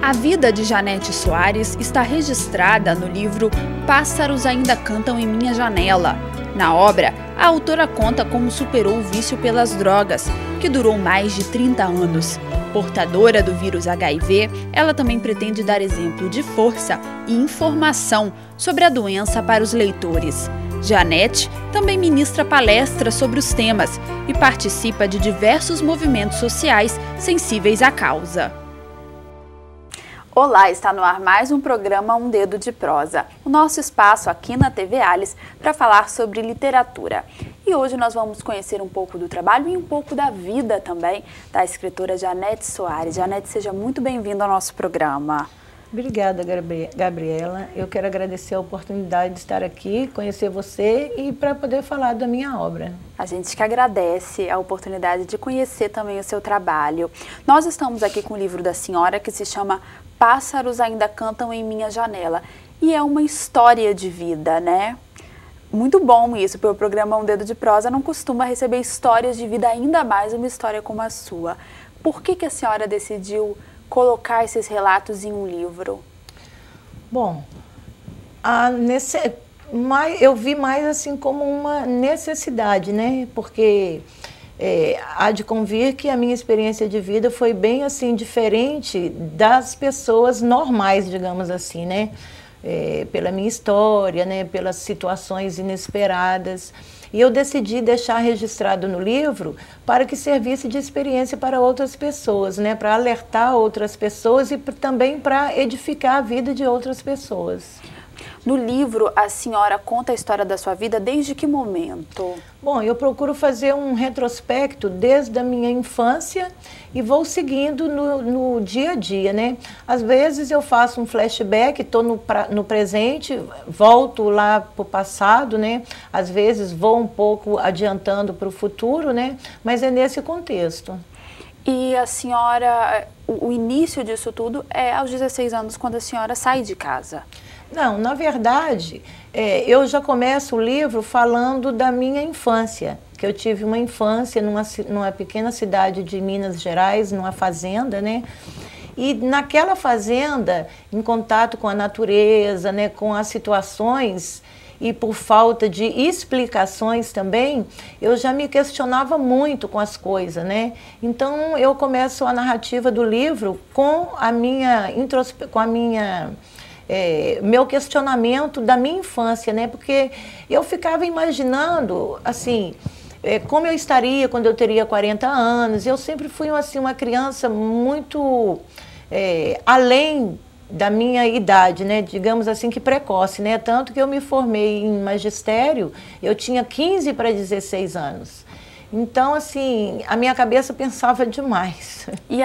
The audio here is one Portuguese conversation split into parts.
A vida de Janete Soares está registrada no livro Pássaros Ainda Cantam em Minha Janela. Na obra, a autora conta como superou o vício pelas drogas, que durou mais de 30 anos. Portadora do vírus HIV, ela também pretende dar exemplo de força e informação sobre a doença para os leitores. Janete também ministra palestras sobre os temas e participa de diversos movimentos sociais sensíveis à causa. Olá, está no ar mais um programa Um Dedo de Prosa, o nosso espaço aqui na TV Alice para falar sobre literatura. E hoje nós vamos conhecer um pouco do trabalho e um pouco da vida também da escritora Janete Soares. Janete, seja muito bem-vinda ao nosso programa. Obrigada, Gabriela. Eu quero agradecer a oportunidade de estar aqui, conhecer você e para poder falar da minha obra. A gente que agradece a oportunidade de conhecer também o seu trabalho. Nós estamos aqui com o livro da senhora que se chama Pássaros Ainda Cantam em Minha Janela. E é uma história de vida, né? Muito bom isso, porque o programa Um Dedo de Prosa não costuma receber histórias de vida, ainda mais uma história como a sua. Por que a senhora decidiu colocar esses relatos em um livro? Bom, eu vi mais assim como uma necessidade, né? Porque há de convir que a minha experiência de vida foi bem assim diferente das pessoas normais, digamos assim, né? Pela minha história, né? Pelas situações inesperadas. E eu decidi deixar registrado no livro para que servisse de experiência para outras pessoas, né? Para alertar outras pessoas e também para edificar a vida de outras pessoas. No livro, a senhora conta a história da sua vida desde que momento? Bom, eu procuro fazer um retrospecto desde a minha infância e vou seguindo no dia a dia, né? Às vezes eu faço um flashback, estou no presente, volto lá para o passado, né? Às vezes vou um pouco adiantando para o futuro, né? Mas é nesse contexto. E a senhora, o início disso tudo é aos 16 anos, quando a senhora sai de casa? Não, na verdade, eu já começo o livro falando da minha infância, que eu tive uma infância numa pequena cidade de Minas Gerais, numa fazenda, né? E naquela fazenda, em contato com a natureza, né, com as situações e por falta de explicações também, eu já me questionava muito com as coisas, né? Então eu começo a narrativa do livro com meu questionamento da minha infância, né? Porque eu ficava imaginando, assim, como eu estaria quando eu teria 40 anos. Eu sempre fui, assim, uma criança muito além da minha idade, né? Digamos assim, que precoce, né? Tanto que eu me formei em magistério, eu tinha 15 para 16 anos. Então, assim, a minha cabeça pensava demais. E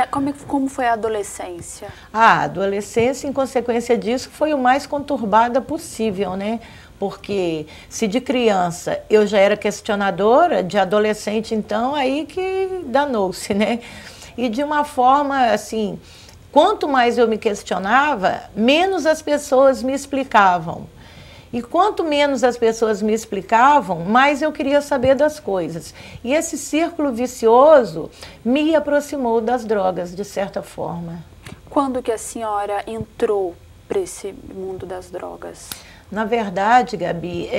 como foi a adolescência? A adolescência, em consequência disso, foi o mais conturbada possível, né? Porque se de criança eu já era questionadora, de adolescente, então, aí que danou-se, né? E de uma forma, assim, quanto mais eu me questionava, menos as pessoas me explicavam. E quanto menos as pessoas me explicavam, mais eu queria saber das coisas. E esse círculo vicioso me aproximou das drogas, de certa forma. Quando que a senhora entrou para esse mundo das drogas? Na verdade, Gabi,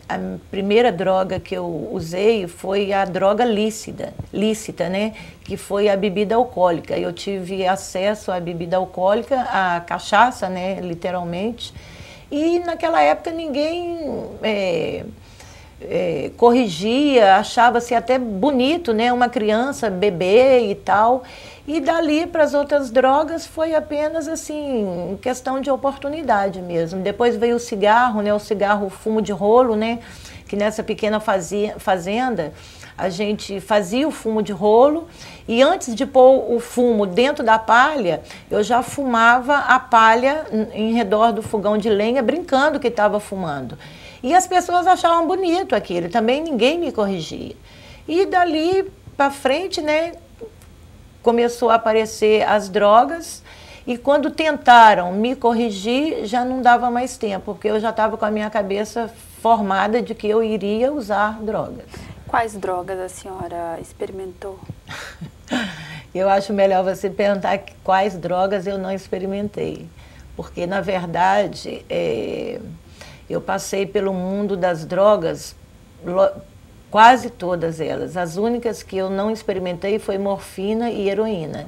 a primeira droga que eu usei foi a droga lícita, né? Que foi a bebida alcoólica. Eu tive acesso à bebida alcoólica, à cachaça, né? Literalmente. E naquela época ninguém corrigia, achava-se até bonito, né, uma criança beber e tal. E dali para as outras drogas foi apenas assim, questão de oportunidade mesmo. Depois veio o cigarro, né, o fumo de rolo, né, que nessa pequena fazenda a gente fazia o fumo de rolo e antes de pôr o fumo dentro da palha, eu já fumava a palha em redor do fogão de lenha, brincando que estava fumando. E as pessoas achavam bonito aquilo, também ninguém me corrigia. E dali para frente, né, começou a aparecer as drogas e quando tentaram me corrigir, já não dava mais tempo, porque eu já estava com a minha cabeça formada de que eu iria usar drogas. Quais drogas a senhora experimentou? Eu acho melhor você perguntar quais drogas eu não experimentei. Porque, na verdade, eu passei pelo mundo das drogas, quase todas elas. As únicas que eu não experimentei foi morfina e heroína.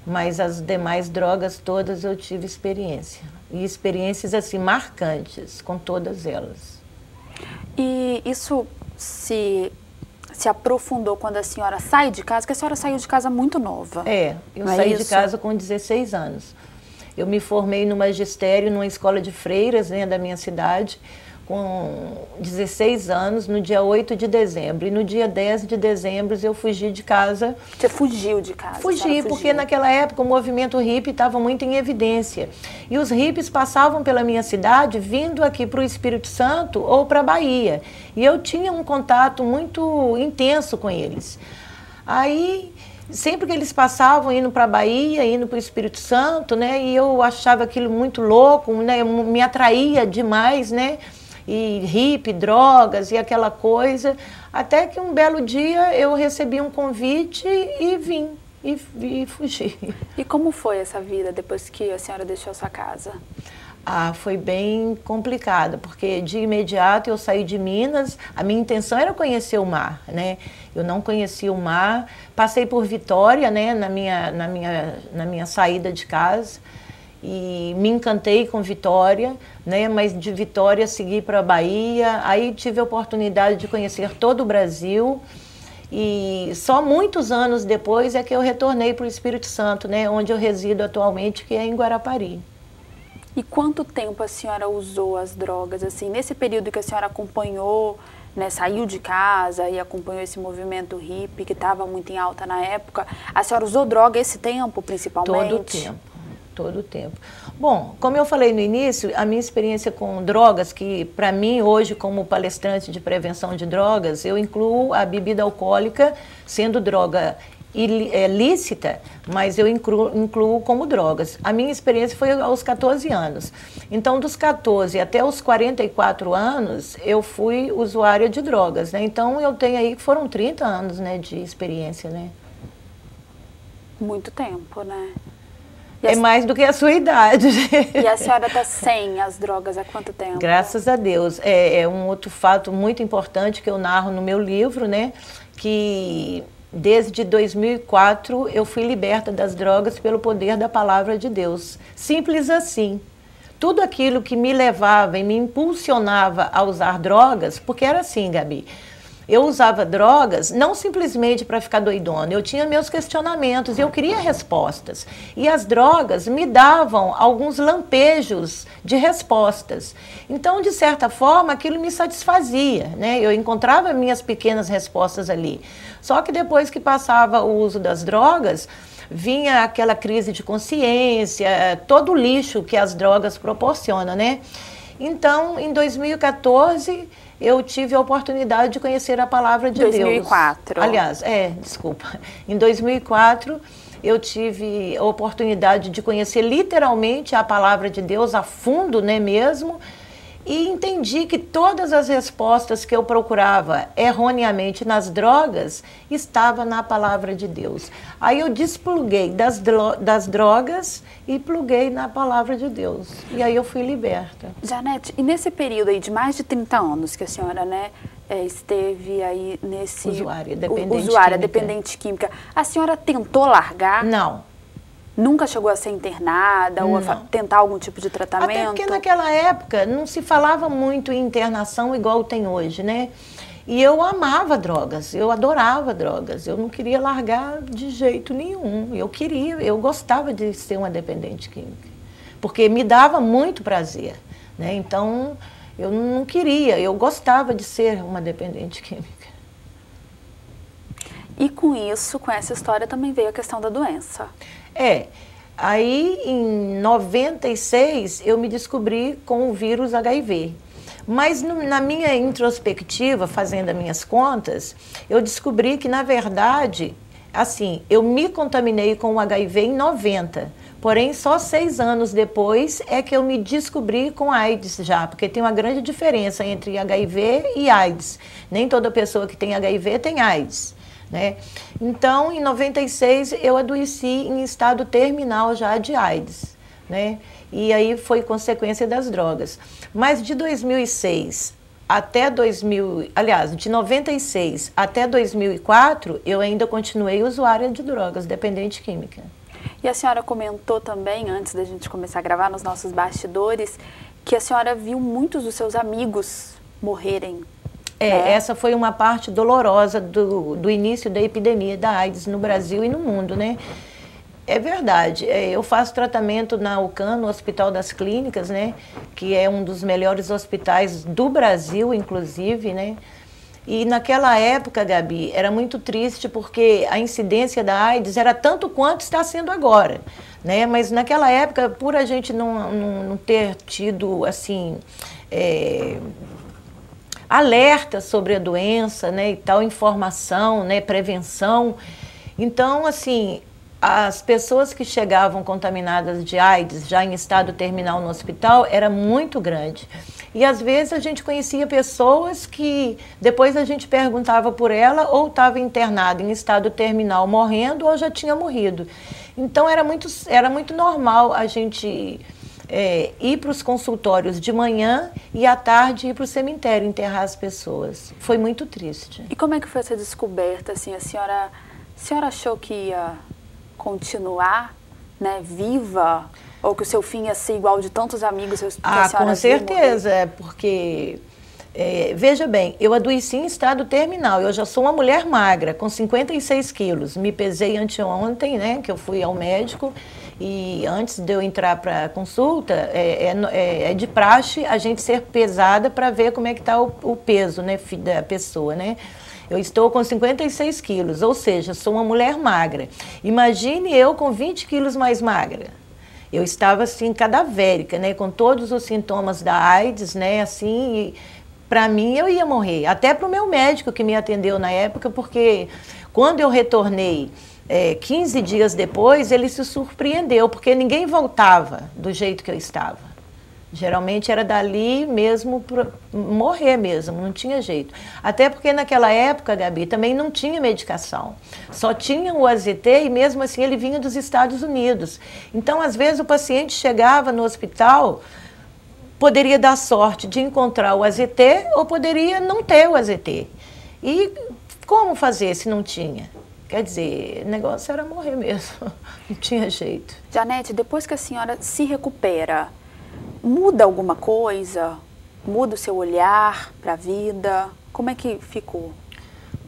Mas as demais drogas todas eu tive experiência. E experiências, assim, marcantes com todas elas. E isso se aprofundou quando a senhora sai de casa, porque a senhora saiu de casa muito nova. Eu saí de casa com 16 anos. Eu me formei no magistério, numa escola de freiras, né, da minha cidade, com 16 anos, no dia 8 de dezembro. E no dia 10 de dezembro eu fugi de casa. Você fugiu de casa? Fugi, porque naquela época o movimento hippie estava muito em evidência. E os hippies passavam pela minha cidade, vindo aqui para o Espírito Santo ou para a Bahia. E eu tinha um contato muito intenso com eles. Aí, sempre que eles passavam, indo para a Bahia, indo para o Espírito Santo, né? E eu achava aquilo muito louco, né? Me atraía demais, né? E hippie, drogas e aquela coisa, até que um belo dia eu recebi um convite e vim, e fugi. E como foi essa vida depois que a senhora deixou sua casa? Foi bem complicado, porque de imediato eu saí de Minas, a minha intenção era conhecer o mar, né? Eu não conhecia o mar, passei por Vitória, né, na minha saída de casa, e me encantei com Vitória, né, mas de Vitória segui para a Bahia, aí tive a oportunidade de conhecer todo o Brasil, e só muitos anos depois é que eu retornei para o Espírito Santo, né, onde eu resido atualmente, que é em Guarapari. E quanto tempo a senhora usou as drogas, assim, nesse período que a senhora acompanhou, né, saiu de casa e acompanhou esse movimento hippie que estava muito em alta na época, a senhora usou droga esse tempo, principalmente? Todo o tempo. Bom, como eu falei no início, a minha experiência com drogas, que para mim hoje como palestrante de prevenção de drogas, eu incluo a bebida alcoólica sendo droga lícita, mas eu incluo como drogas. A minha experiência foi aos 14 anos. Então, dos 14 até os 44 anos, eu fui usuária de drogas, né? Então, eu tenho aí que foram 30 anos, né, de experiência, né? Muito tempo, né? É mais do que a sua idade. E a senhora está sem as drogas há quanto tempo? Graças a Deus. É um outro fato muito importante que eu narro no meu livro, né? Que desde 2004 eu fui liberta das drogas pelo poder da palavra de Deus. Simples assim. Tudo aquilo que me levava e me impulsionava a usar drogas, porque era assim, Gabi. Eu usava drogas não simplesmente para ficar doidona, eu tinha meus questionamentos, eu queria respostas. E as drogas me davam alguns lampejos de respostas. Então, de certa forma, aquilo me satisfazia, né? Eu encontrava minhas pequenas respostas ali. Só que depois que passava o uso das drogas, vinha aquela crise de consciência, todo o lixo que as drogas proporcionam, né? Então, em 2014... eu tive a oportunidade de conhecer a palavra de 2004. Deus. Aliás, em 2004 eu tive a oportunidade de conhecer literalmente a palavra de Deus a fundo, né, mesmo, e entendi que todas as respostas que eu procurava erroneamente nas drogas estava na palavra de Deus. Aí eu despluguei das drogas e pluguei na palavra de Deus. E aí eu fui liberta. Janete, e nesse período aí de mais de 30 anos que a senhora, né, esteve aí nesse... Usuária dependente química, a senhora tentou largar? Não. Nunca chegou a ser internada ou a tentar algum tipo de tratamento? Até porque naquela época não se falava muito em internação igual tem hoje, né? E eu amava drogas, eu adorava drogas, eu não queria largar de jeito nenhum. Eu gostava de ser uma dependente química, porque me dava muito prazer, né? Então, eu não queria, eu gostava de ser uma dependente química. E com isso, com essa história, também veio a questão da doença. Aí em 96 eu me descobri com o vírus HIV. Mas na minha introspectiva, fazendo as minhas contas, eu descobri que, na verdade, assim, eu me contaminei com o HIV em 90. Porém, só 6 anos depois é que eu me descobri com AIDS já, porque tem uma grande diferença entre HIV e AIDS. Nem toda pessoa que tem HIV tem AIDS, né? Então, em 96, eu adoeci em estado terminal já de AIDS, né? E aí foi consequência das drogas. Mas de 2006 até 2000, aliás, de 96 até 2004, eu ainda continuei usuária de drogas, dependente química. E a senhora comentou também, antes da gente começar a gravar nos nossos bastidores, que a senhora viu muitos dos seus amigos morrerem. Essa foi uma parte dolorosa do início da epidemia da AIDS no Brasil e no mundo, né? É verdade, eu faço tratamento na UCAN, no Hospital das Clínicas, né? Que é um dos melhores hospitais do Brasil, inclusive, né? E naquela época, Gabi, era muito triste porque a incidência da AIDS era tanto quanto está sendo agora, né? Mas naquela época, por a gente não ter tido, assim, alerta sobre a doença, né, e tal, informação, né, prevenção. Então, assim, as pessoas que chegavam contaminadas de AIDS, já em estado terminal no hospital, era muito grande. E às vezes a gente conhecia pessoas que depois a gente perguntava por ela, ou estava internada em estado terminal morrendo, ou já tinha morrido. Então era muito normal a gente ir para os consultórios de manhã e à tarde ir para o cemitério enterrar as pessoas. Foi muito triste. E como é que foi essa descoberta? Assim, a senhora achou que ia continuar, né, viva? Ou que o seu fim ia ser igual de tantos amigos que a senhora com certeza, porque, veja bem, eu adoeci em estado terminal, eu já sou uma mulher magra, com 56 quilos, me pesei anteontem, né, que eu fui ao médico, e antes de eu entrar para a consulta, é de praxe a gente ser pesada para ver como é que está o peso, né, da pessoa, né. Eu estou com 56 quilos, ou seja, sou uma mulher magra. Imagine eu com 20 quilos mais magra. Eu estava, assim, cadavérica, né, com todos os sintomas da AIDS, né, assim, e para mim eu ia morrer. Até para o meu médico que me atendeu na época, porque quando eu retornei 15 dias depois, ele se surpreendeu, porque ninguém voltava do jeito que eu estava. Geralmente era dali mesmo para morrer mesmo, não tinha jeito. Até porque naquela época, Gabi, também não tinha medicação. Só tinha o AZT e mesmo assim ele vinha dos Estados Unidos. Então, às vezes, o paciente chegava no hospital, poderia dar sorte de encontrar o AZT ou poderia não ter o AZT. E como fazer se não tinha? Quer dizer, o negócio era morrer mesmo, não tinha jeito. Janete, depois que a senhora se recupera, muda alguma coisa? Muda o seu olhar para a vida? Como é que ficou?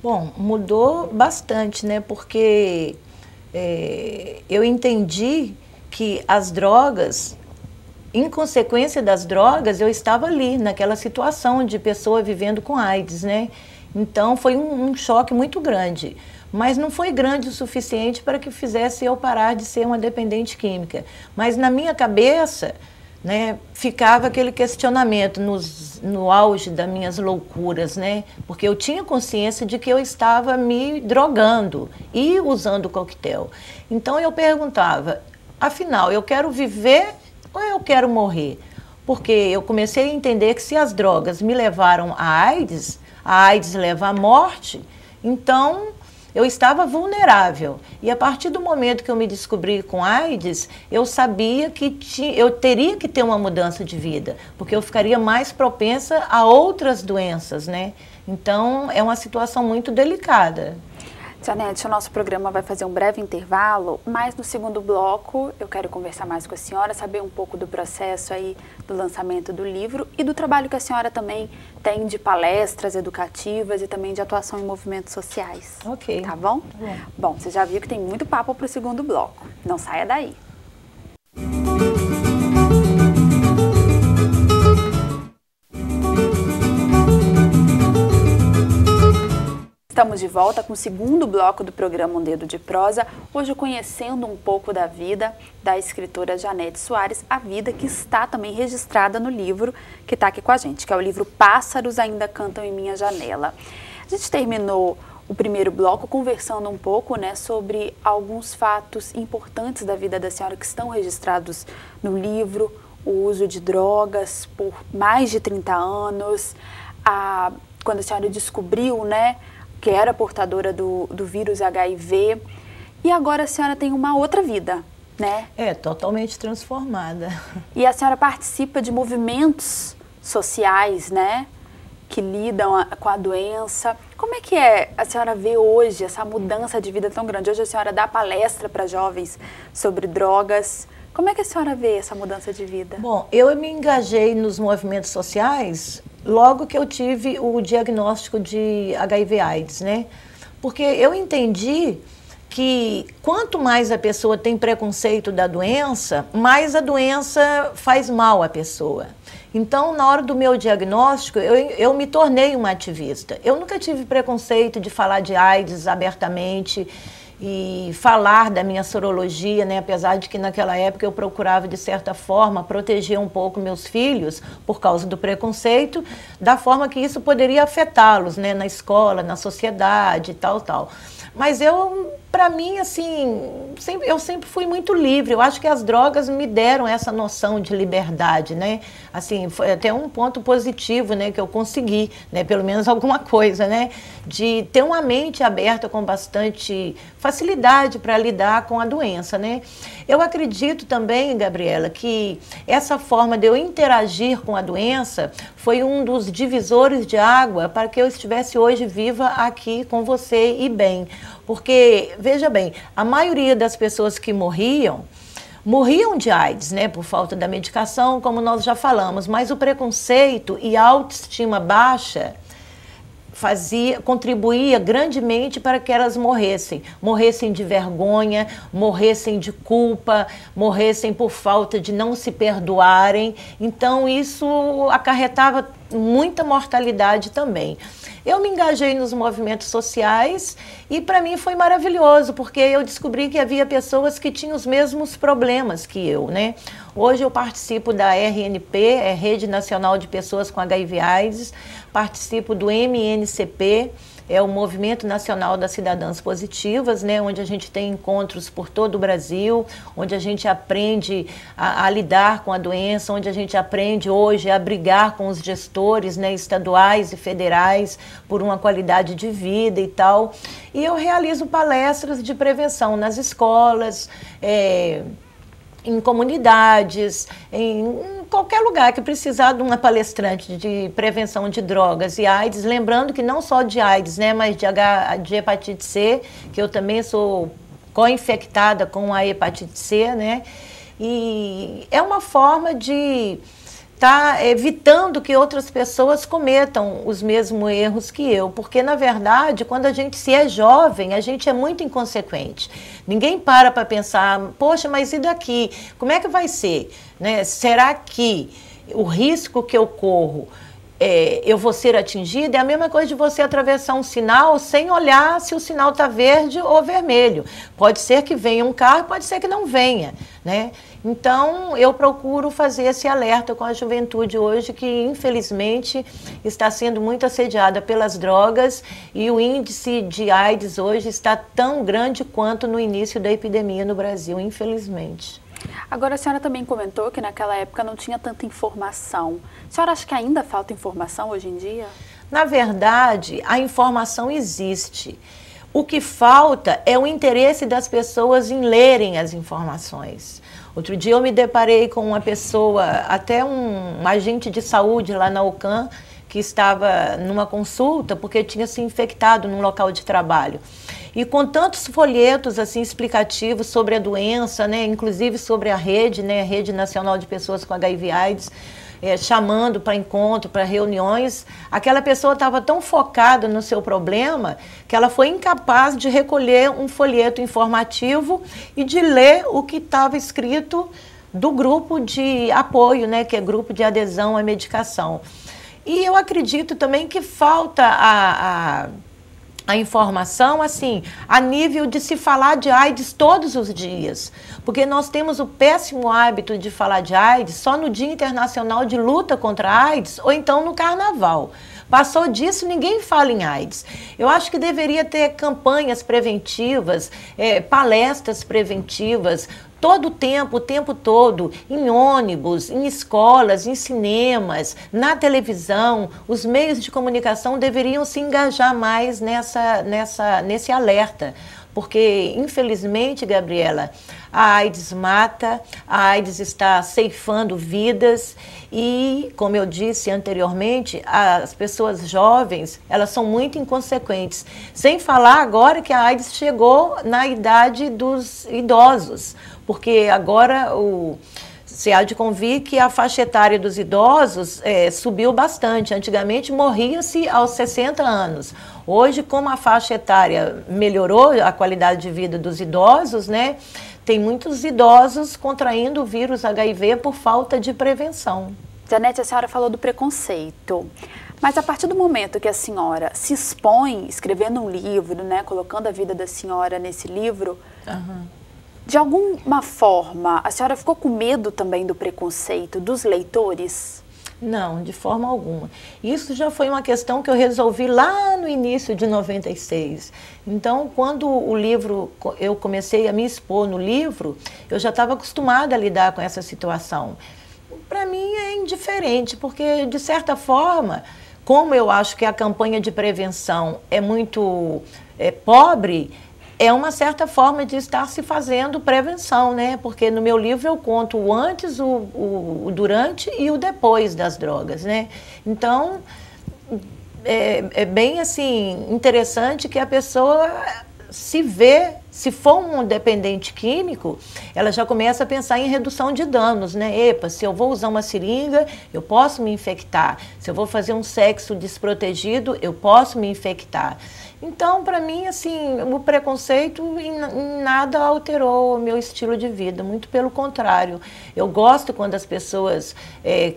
Bom, mudou bastante, né? Porque eu entendi que as drogas, em consequência das drogas, eu estava ali, naquela situação de pessoa vivendo com AIDS, né? Então, foi um choque muito grande. Mas não foi grande o suficiente para que fizesse eu parar de ser uma dependente química. Mas na minha cabeça, né, ficava aquele questionamento no auge das minhas loucuras, né? Porque eu tinha consciência de que eu estava me drogando e usando coquetel. Então eu perguntava, afinal, eu quero viver ou eu quero morrer? Porque eu comecei a entender que se as drogas me levaram a AIDS leva à morte, então eu estava vulnerável. E a partir do momento que eu me descobri com AIDS, eu sabia que eu teria que ter uma mudança de vida, porque eu ficaria mais propensa a outras doenças, né? Então, é uma situação muito delicada. Janete, o nosso programa vai fazer um breve intervalo, mas no segundo bloco eu quero conversar mais com a senhora, saber um pouco do processo aí do lançamento do livro e do trabalho que a senhora também tem de palestras educativas e também de atuação em movimentos sociais. Ok. Tá bom? Tá bom. Bom, você já viu que tem muito papo para o segundo bloco. Não saia daí. Estamos de volta com o segundo bloco do programa Um Dedo de Prosa, hoje conhecendo um pouco da vida da escritora Janete Soares, a vida que está também registrada no livro que está aqui com a gente, que é o livro Pássaros Ainda Cantam em Minha Janela. A gente terminou o primeiro bloco conversando um pouco, né, sobre alguns fatos importantes da vida da senhora que estão registrados no livro, o uso de drogas por mais de 30 anos, quando a senhora descobriu, né, que era portadora do vírus HIV, e agora a senhora tem uma outra vida, né? É, totalmente transformada. E a senhora participa de movimentos sociais, né, que lidam com a doença. Como é que a senhora vê hoje essa mudança de vida tão grande? Hoje a senhora dá palestra para jovens sobre drogas. Como é que a senhora vê essa mudança de vida? Bom, eu me engajei nos movimentos sociais logo que eu tive o diagnóstico de HIV/AIDS, né? Porque eu entendi que quanto mais a pessoa tem preconceito da doença, mais a doença faz mal à pessoa. Então, na hora do meu diagnóstico, eu me tornei uma ativista. Eu nunca tive preconceito de falar de AIDS abertamente e falar da minha sorologia, né? Apesar de que naquela época eu procurava, de certa forma, proteger um pouco meus filhos por causa do preconceito, da forma que isso poderia afetá-los, né? Na escola, na sociedade e tal. Mas para mim, assim, eu sempre fui muito livre. Eu acho que as drogas me deram essa noção de liberdade, né? Assim, foi até um ponto positivo, né, que eu consegui, né, pelo menos alguma coisa, né, de ter uma mente aberta com bastante facilidade para lidar com a doença, né? Eu acredito também, Gabriela, que essa forma de eu interagir com a doença foi um dos divisores de água para que eu estivesse hoje viva aqui com você e bem. Porque, veja bem, a maioria das pessoas que morriam de AIDS, né, por falta da medicação, como nós já falamos, mas o preconceito e a autoestima baixa contribuía grandemente para que elas morressem de vergonha, morressem de culpa, morressem por falta de não se perdoarem. Então isso acarretava muita mortalidade também. Eu me engajei nos movimentos sociais e para mim foi maravilhoso, porque eu descobri que havia pessoas que tinham os mesmos problemas que eu, né? Hoje eu participo da RNP, Rede Nacional de Pessoas com HIV/AIDS, participo do MNCP, é o Movimento Nacional das Cidadãs Positivas, né, onde a gente tem encontros por todo o Brasil, onde a gente aprende a lidar com a doença, onde a gente aprende hoje a brigar com os gestores, né, estaduais e federais por uma qualidade de vida e tal. E eu realizo palestras de prevenção nas escolas, em comunidades, em qualquer lugar que precisar de uma palestrante de prevenção de drogas e AIDS, lembrando que não só de AIDS, né, mas de hepatite C, que eu também sou co-infectada com a hepatite C, né, e é uma forma de estar evitando que outras pessoas cometam os mesmos erros que eu, porque na verdade, quando a gente se é jovem, a gente é muito inconsequente. Ninguém para pensar, poxa, mas e daqui? Como é que vai ser? Né? Será que o risco que eu corro, eu vou ser atingida? É a mesma coisa de você atravessar um sinal sem olhar se o sinal está verde ou vermelho. Pode ser que venha um carro, pode ser que não venha, né? Então, eu procuro fazer esse alerta com a juventude hoje, que infelizmente está sendo muito assediada pelas drogas e o índice de AIDS hoje está tão grande quanto no início da epidemia no Brasil, infelizmente. Agora, a senhora também comentou que naquela época não tinha tanta informação. A senhora acha que ainda falta informação hoje em dia? Na verdade, a informação existe. O que falta é o interesse das pessoas em lerem as informações. Outro dia eu me deparei com uma pessoa, até um agente de saúde lá na UCAM, que estava numa consulta porque tinha se infectado num local de trabalho. E com tantos folhetos assim explicativos sobre a doença, né, inclusive sobre a rede, né, a Rede Nacional de Pessoas com HIV/AIDS, chamando para encontro, para reuniões, aquela pessoa estava tão focada no seu problema que ela foi incapaz de recolher um folheto informativo e de ler o que estava escrito do grupo de apoio, né, que é grupo de adesão à medicação. E eu acredito também que falta a informação, assim, a nível de se falar de AIDS todos os dias. Porque nós temos o péssimo hábito de falar de AIDS só no Dia Internacional de Luta contra a AIDS ou então no Carnaval. Passou disso, ninguém fala em AIDS. Eu acho que deveria ter campanhas preventivas, palestras preventivas, todo o tempo todo, em ônibus, em escolas, em cinemas, na televisão, os meios de comunicação deveriam se engajar mais nesse alerta. Porque, infelizmente, Gabriela, a AIDS mata, a AIDS está ceifando vidas e, como eu disse anteriormente, as pessoas jovens, elas são muito inconsequentes. Sem falar agora que a AIDS chegou na idade dos idosos, porque agora se há de convir que a faixa etária dos idosos subiu bastante. Antigamente morria-se aos 60 anos. Hoje, como a faixa etária melhorou a qualidade de vida dos idosos, né, tem muitos idosos contraindo o vírus HIV por falta de prevenção. Janete, a senhora falou do preconceito, mas a partir do momento que a senhora se expõe escrevendo um livro, né, colocando a vida da senhora nesse livro, de alguma forma, a senhora ficou com medo também do preconceito dos leitores? Não, de forma alguma. Isso já foi uma questão que eu resolvi lá no início de 96. Então, quando eu comecei a me expor no livro, eu já estava acostumada a lidar com essa situação. Para mim é indiferente, porque, de certa forma, como eu acho que a campanha de prevenção é muito pobre, é uma certa forma de estar se fazendo prevenção, né? Porque no meu livro eu conto o antes, o durante e o depois das drogas, né? Então, é bem assim, interessante que a pessoa se for um dependente químico, ela já começa a pensar em redução de danos, né? Epa, se eu vou usar uma seringa, eu posso me infectar. Se eu vou fazer um sexo desprotegido, eu posso me infectar. Então, para mim, assim, o preconceito em nada alterou o meu estilo de vida, muito pelo contrário. Eu gosto quando as pessoas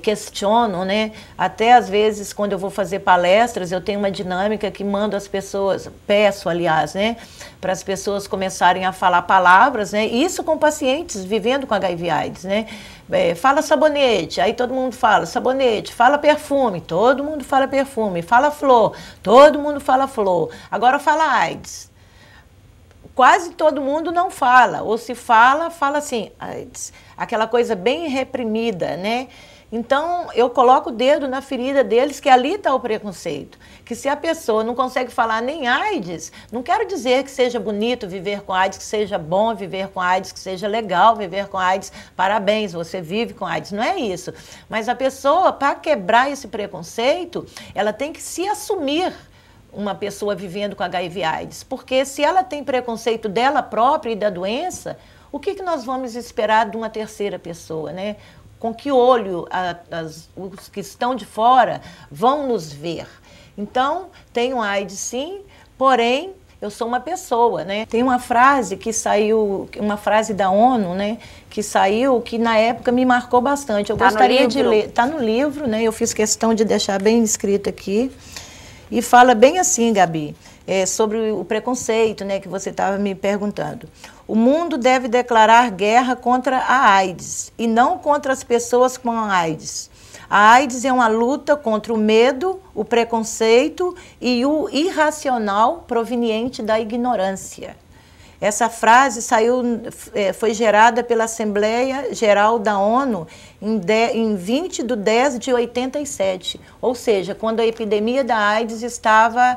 questionam, né? Até às vezes, quando eu vou fazer palestras, eu tenho uma dinâmica que mando as pessoas, peço, aliás, né? Para as pessoas começarem a falar palavras, né? Isso com pacientes vivendo com HIV/AIDS, né? Fala sabonete, aí todo mundo fala sabonete, fala perfume, todo mundo fala perfume, fala flor, todo mundo fala flor. Agora fala AIDS. Quase todo mundo não fala, ou se fala, fala assim, AIDS. Aquela coisa bem reprimida, né? Então, eu coloco o dedo na ferida deles, que ali está o preconceito. Que se a pessoa não consegue falar nem AIDS, não quero dizer que seja bonito viver com AIDS, que seja bom viver com AIDS, que seja legal viver com AIDS. Parabéns, você vive com AIDS. Não é isso. Mas a pessoa, para quebrar esse preconceito, ela tem que se assumir uma pessoa vivendo com HIV/AIDS. Porque se ela tem preconceito dela própria e da doença, o que nós vamos esperar de uma terceira pessoa, né? Com que olho os que estão de fora vão nos ver? Então, tenho AIDS sim, porém, eu sou uma pessoa, né? Tem uma frase que saiu, uma frase da ONU, né? Que saiu, que na época me marcou bastante. Eu gostaria de ler. Está no livro, né? Eu fiz questão de deixar bem escrito aqui. E fala bem assim, Gabi, sobre o preconceito, né, que você estava me perguntando. O mundo deve declarar guerra contra a AIDS e não contra as pessoas com a AIDS. A AIDS é uma luta contra o medo, o preconceito e o irracional proveniente da ignorância. Essa frase foi gerada pela Assembleia Geral da ONU em 20 de 10 de 87, ou seja, quando a epidemia da AIDS estava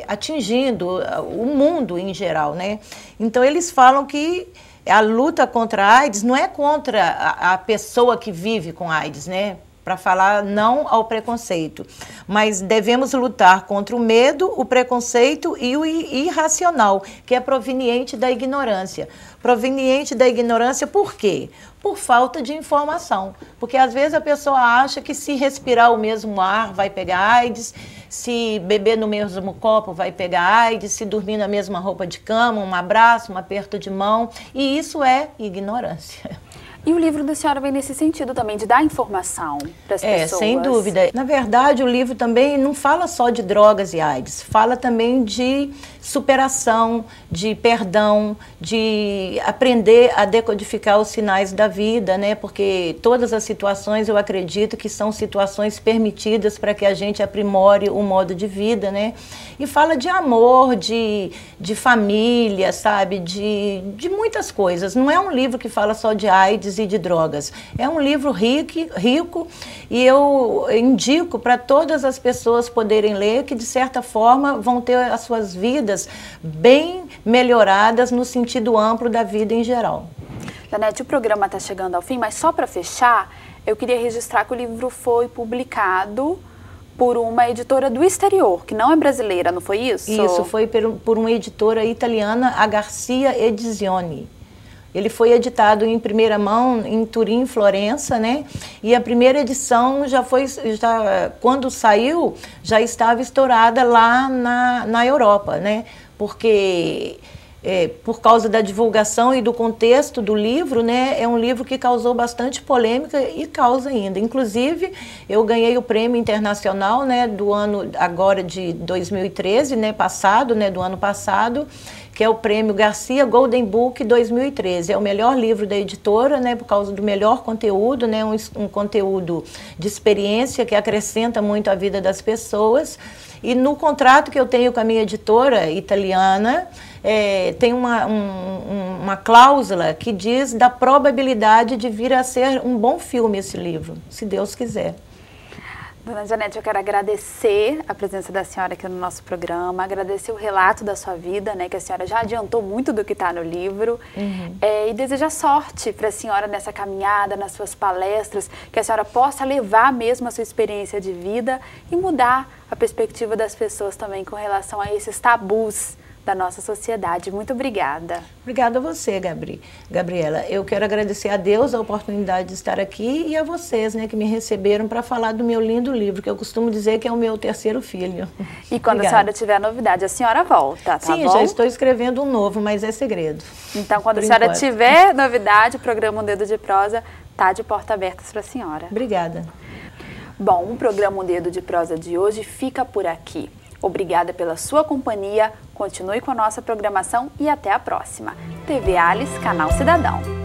atingindo o mundo em geral, né? Então, eles falam que a luta contra a AIDS não é contra a pessoa que vive com AIDS, né? Para falar não ao preconceito, mas devemos lutar contra o medo, o preconceito e o irracional, que é proveniente da ignorância. Proveniente da ignorância por quê? Por falta de informação, porque às vezes a pessoa acha que se respirar o mesmo ar vai pegar AIDS, se beber no mesmo copo vai pegar AIDS, se dormir na mesma roupa de cama, um abraço, um aperto de mão, e isso é ignorância. E o livro da senhora vem nesse sentido também, de dar informação para as pessoas. Sem dúvida. Na verdade, o livro também não fala só de drogas e AIDS, fala também de superação, de perdão, de aprender a decodificar os sinais da vida, né? Porque todas as situações, eu acredito que são situações permitidas para que a gente aprimore o modo de vida, né? E fala de amor, de família, sabe? De muitas coisas. Não é um livro que fala só de AIDS e de drogas. É um livro rico e eu indico para todas as pessoas poderem ler, que de certa forma vão ter as suas vidas bem melhoradas no sentido amplo da vida em geral. Janete, o programa está chegando ao fim, mas só para fechar, eu queria registrar que o livro foi publicado por uma editora do exterior, que não é brasileira, não foi isso? Isso, foi por uma editora italiana, a Garcia Edizioni. Ele foi editado em primeira mão em Turim, Florença, né? E a primeira edição quando saiu, já estava estourada lá na Europa, né? Porque por causa da divulgação e do contexto do livro, né? É um livro que causou bastante polêmica e causa ainda. Inclusive, eu ganhei o prêmio internacional, né? Do ano agora de 2013, né? Do ano passado, que é o prêmio Garcia Golden Book 2013. É o melhor livro da editora, né, por causa do melhor conteúdo, né, um conteúdo de experiência que acrescenta muito a vida das pessoas. E no contrato que eu tenho com a minha editora italiana, tem uma cláusula que diz da probabilidade de vir a ser um bom filme esse livro, se Deus quiser. Dona Janete, eu quero agradecer a presença da senhora aqui no nosso programa, agradecer o relato da sua vida, né, que a senhora já adiantou muito do que está no livro, e desejar sorte para a senhora nessa caminhada, nas suas palestras, que a senhora possa levar mesmo a sua experiência de vida e mudar a perspectiva das pessoas também com relação a esses tabus da nossa sociedade. Muito obrigada. Obrigada a você, Gabriela. Eu quero agradecer a Deus a oportunidade de estar aqui e a vocês, né, que me receberam para falar do meu lindo livro, que eu costumo dizer que é o meu terceiro filho. E quando a senhora tiver novidade, a senhora volta, tá Sim, bom? já estou escrevendo um novo, mas é segredo. Então, quando a senhora tiver novidade, o programa Um Dedo de Prosa está de porta aberta para a senhora. Obrigada. Bom, o programa Um Dedo de Prosa de hoje fica por aqui. Obrigada pela sua companhia, continue com a nossa programação e até a próxima. TV Alice, Canal Cidadão.